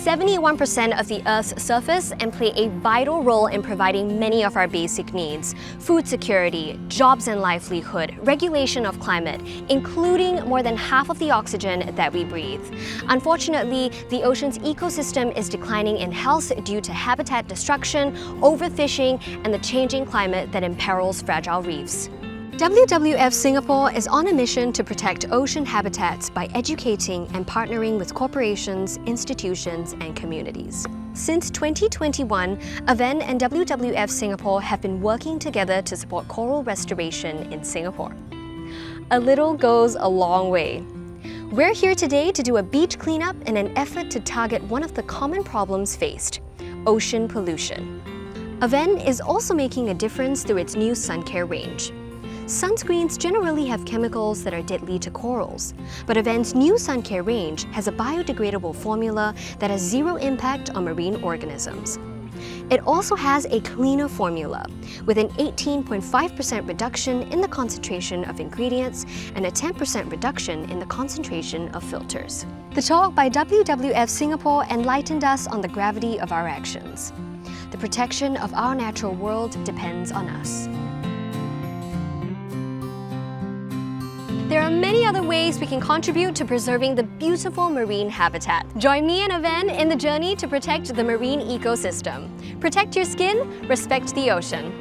71% of the Earth's surface and play a vital role in providing many of our basic needs: food security, jobs and livelihood, regulation of climate, including more than half of the oxygen that we breathe. Unfortunately, the ocean's ecosystem is declining in health due to habitat destruction, overfishing, and the changing climate that imperils fragile reefs. WWF-Singapore is on a mission to protect ocean habitats by educating and partnering with corporations, institutions, and communities. Since 2021, Avene and WWF-Singapore have been working together to support coral restoration in Singapore. A little goes a long way. We're here today to do a beach cleanup in an effort to target one of the common problems faced: ocean pollution. Avene is also making a difference through its new suncare range. Sunscreens generally have chemicals that are deadly to corals, but Avene's new suncare range has a biodegradable formula that has zero impact on marine organisms. It also has a cleaner formula, with an 18.5% reduction in the concentration of ingredients and a 10% reduction in the concentration of filters. The talk by WWF Singapore enlightened us on the gravity of our actions. The protection of our natural world depends on us. There are many other ways we can contribute to preserving the beautiful marine habitat. Join me and Avene in the journey to protect the marine ecosystem. Protect your skin, respect the ocean.